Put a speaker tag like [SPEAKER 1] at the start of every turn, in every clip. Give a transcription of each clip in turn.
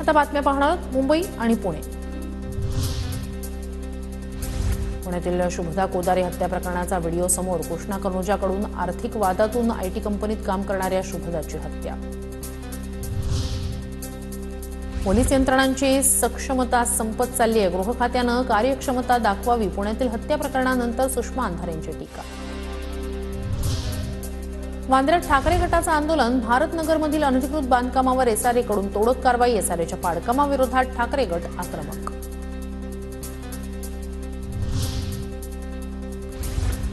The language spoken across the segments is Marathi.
[SPEAKER 1] आता बातम्या पाहणार आहोत मुंबई आणि पुणे। पुण्यातील शुभदा कोदारे हत्या प्रकरणाचा व्हिडिओ समोर। कृष्णा कनोजाकडून आर्थिक वादातून आयटी कंपनीत काम करणाऱ्या शुभदाची हत्या। पोलीस यंत्रणांची सक्षमता संपत चालली आहे। गृह खात्यानं कार्यक्षमता दाखवावी। पुण्यातील हत्या प्रकरणानंतर सुषमा अंधारेंची टीका। वांद्र्यात ठाकरे गटाचं आंदोलन। भारतनगरमधील अनधिकृत बांधकामावर एसआरएकडून तोडक कारवाई। एसआरएच्या पाडकामाविरोधात ठाकरे गट आक्रमक।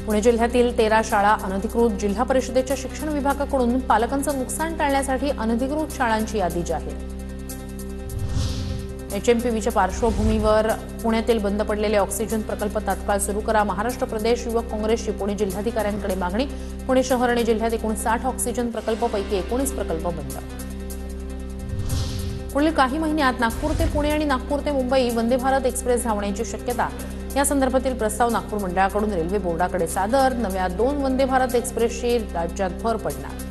[SPEAKER 1] पुणे जिल्ह्यातील 13 शाळा अनधिकृत। जिल्हा परिषदेच्या शिक्षण विभागाकडून पालकांचं नुकसान टाळण्यासाठी अनधिकृत शाळांची यादी जाहीर। एचएमपीव्हीच्या पार्श्वभूमीवर पुण्यातील बंद पडलेले ऑक्सिजन प्रकल्प तात्काळ सुरू करा। महाराष्ट्र प्रदेश युवक काँग्रेसची पुणे जिल्हाधिकाऱ्यांकडे मागणी। पुणे शहर आणि जिल्ह्यात 59 ऑक्सिजन प्रकल्पापैकी 19 प्रकल्प बंद। पुढील काही महिन्यात नागपूर ते पुणे आणि नागपूर ते मुंबई वंदे भारत एक्सप्रेस धावण्याची शक्यता। या संदर्भातील प्रस्ताव नागपूर मंडळाकडून रेल्वे बोर्डाकडे सादर। नव्या 2 वंदे भारत एक्सप्रेसची राज्यात भर पडणार।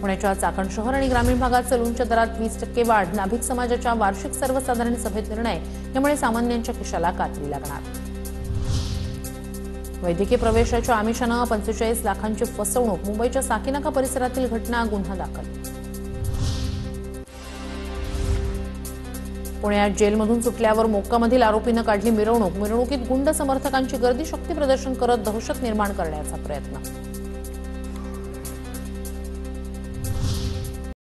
[SPEAKER 1] पुण्याच्या चाकण शहर आणि ग्रामीण भागात सलूनच्या दरात 20% वाढ। नाभिक समाजाच्या वार्षिक सर्वसाधारण सभेत निर्णय। यामुळे सामान्यांच्या खिशाला कात्री लागणार। वैद्यकीय प्रवेशाच्या आमिषानं 45 लाखांची फसवणूक। मुंबईच्या साकीनाका परिसरातील घटना। गुन्हा दाखल। पुण्यात जेलमधून सुटल्यावर मोक्कामधील आरोपीनं काढली मिरवणूक। मिरवणुकीत गुंड समर्थकांची गर्दी। शक्ती प्रदर्शन करत दहशत निर्माण करण्याचा प्रयत्न।